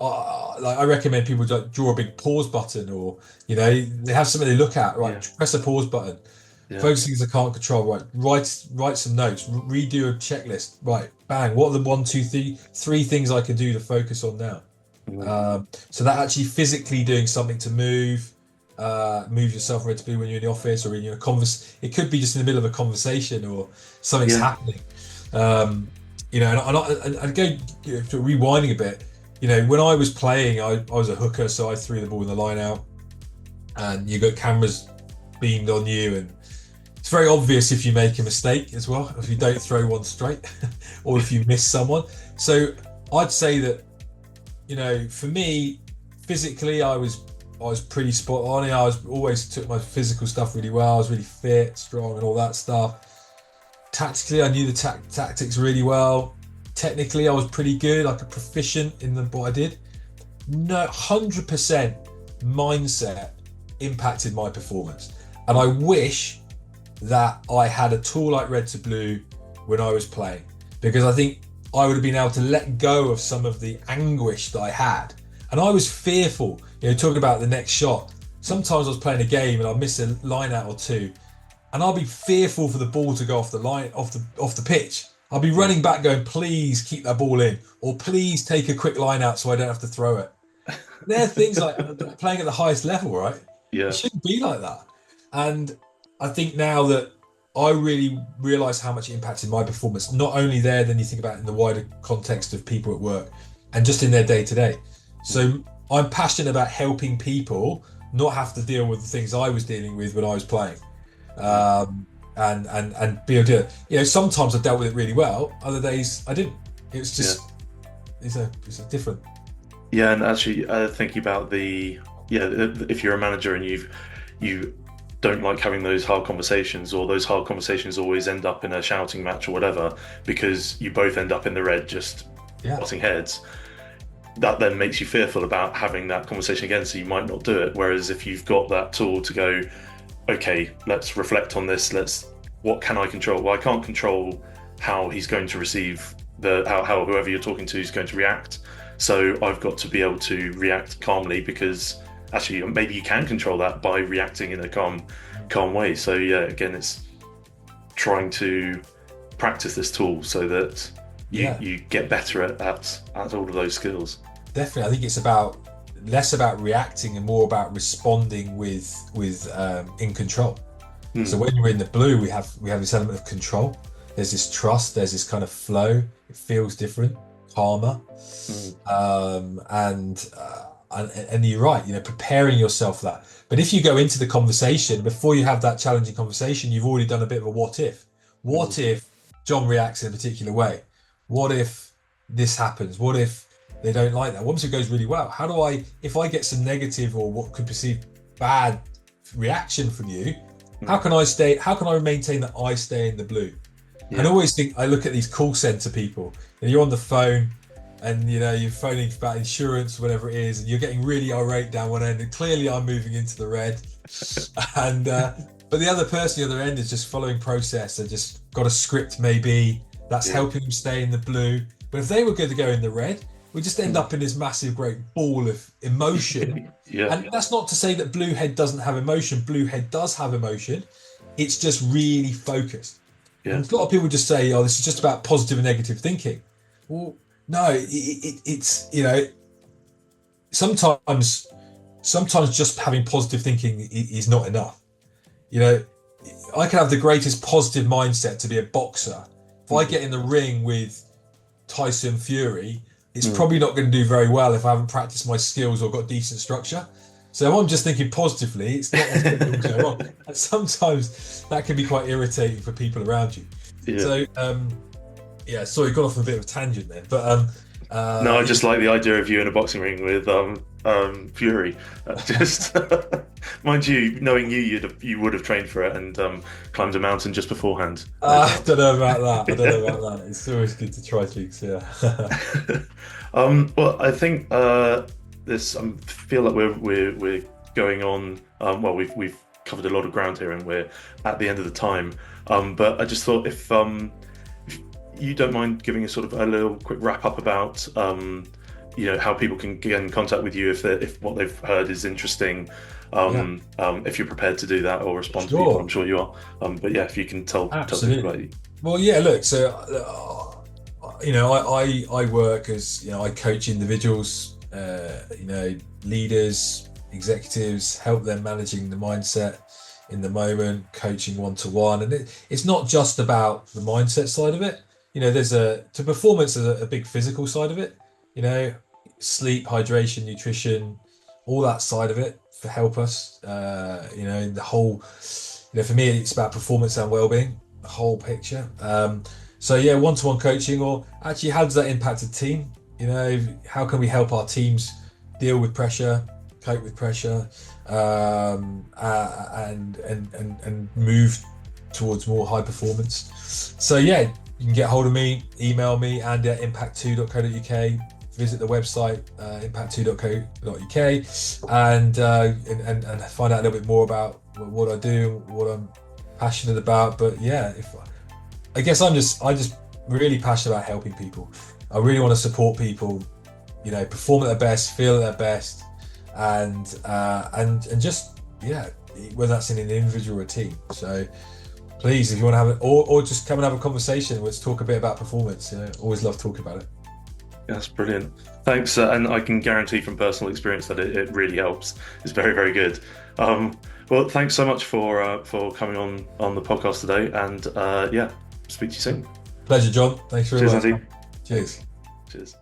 I recommend people draw a big pause button, or they have something they look at, right? Press a pause button. Focusing things I can't control, right? Write some notes, redo a checklist, right? Bang! What are the 1, 2, 3 things I can do to focus on now? Mm. So that actually physically doing something to move yourself ready to be when you're in the office or in your it could be just in the middle of a conversation or something's Yeah. happening. And I go, rewinding a bit. When I was playing, I was a hooker, so I threw the ball in the line out, and you got cameras beamed on you, and it's very obvious if you make a mistake as well, if you don't throw one straight, or if you miss someone. So I'd say that, for me, physically, I was pretty spot on. I was always took my physical stuff really well. I was really fit, strong, and all that stuff. Tactically, I knew the tactics really well. Technically, I was pretty good, like a proficient in what I did. No, 100% mindset impacted my performance. And I wish that I had a tool like Red to Blue when I was playing, because I think I would have been able to let go of some of the anguish that I had. And I was fearful, talking about the next shot. Sometimes I was playing a game and I'd miss a line out or two, and I'll be fearful for the ball to go off the pitch. I'll be running back going, please keep that ball in, or please take a quick line out so I don't have to throw it. There are things like playing at the highest level, right? It Yeah. shouldn't be like that. And I think now that I really realise how much it impacted my performance, not only there, then you think about it in the wider context of people at work and just in their day to day. So I'm passionate about helping people not have to deal with the things I was dealing with when I was playing. And be able to, sometimes I dealt with it really well. Other days I didn't. It was just, it's a different. Yeah, and actually, thinking about if you're a manager and you don't like having those hard conversations, or those hard conversations always end up in a shouting match or whatever, because you both end up in the red, just butting heads. That then makes you fearful about having that conversation again, so you might not do it. Whereas if you've got that tool to go, okay, let's reflect on this. What can I control? Well, I can't control how he's going to receive how whoever you're talking to is going to react. So I've got to be able to react calmly, because actually maybe you can control that by reacting in a calm way. So yeah, again, it's trying to practice this tool so that you get better at all of those skills. Definitely, I think it's less about reacting and more about responding with in control. So when you're in the blue, we have this element of control. There's this trust. There's this kind of flow. It feels different, calmer, and you're right. Preparing yourself for that. But if you go into the conversation before you have that challenging conversation, you've already done a bit of a what if. What if John reacts in a particular way? What if this happens? What if they don't like that? Once it goes really well, how do if I get some negative or what could perceive bad reaction from you, how can I maintain that I stay in the blue? And I always think, I look at these call center people, and you're on the phone and you're phoning about insurance, whatever it is, and you're getting really irate down one end, and clearly I'm moving into the red. And but the other person on the other end is just following process and just got a script maybe that's helping them stay in the blue. But if they were going to go in the red, we just end up in this massive great ball of emotion. And that's not to say that blue head doesn't have emotion. Blue head does have emotion. It's just really focused. And a lot of people just say, oh, this is just about positive and negative thinking. Well, no, it's sometimes just having positive thinking is not enough. I can have the greatest positive mindset to be a boxer. If I get in the ring with Tyson Fury, it's probably not going to do very well if I haven't practiced my skills or got decent structure. So if I'm just thinking positively, it's not going to go wrong. And sometimes that can be quite irritating for people around you. So, sorry, got off on a bit of a tangent there. But no, I just like the idea of you in a boxing ring with Fury. Just mind you, knowing you would have trained for it and climbed a mountain just beforehand. I don't know about that. It's always good to try things. Well, I think this. I feel like we're going on. Well, we've covered a lot of ground here, and we're at the end of the time. But I just thought if you don't mind giving us sort of a little quick wrap up about how people can get in contact with you if what they've heard is interesting, if you're prepared to do that or respond to people, I'm sure you are. But yeah, if you can tell people about you. Well, yeah, look, so I work as I coach individuals leaders, executives, help them managing the mindset in the moment, coaching one-to-one. And it's not just about the mindset side of it. To performance, there's a big physical side of it, sleep, hydration, nutrition, all that side of it for help us, the whole, for me, it's about performance and well-being, the whole picture. So yeah, one-to-one coaching, or actually, how does that impact a team? How can we help our teams deal with pressure, cope with pressure, and move towards more high performance? So yeah, you can get hold of me, email me, and at impact2.co.uk. Visit the website, impact2.co.uk, and find out a little bit more about what I do, what I'm passionate about. But yeah, I guess I'm just really passionate about helping people. I really want to support people, perform at their best, feel at their best, and just, whether that's in an individual or a team. So please, if you want to have it, or just come and have a conversation, let's talk a bit about performance. Always love talking about it. That's brilliant. Thanks, and I can guarantee from personal experience that it really helps. It's very, very good. Well, thanks so much for coming on the podcast today, and speak to you soon. Pleasure, John. Thanks very much. Cheers, Andy. Cheers. Cheers.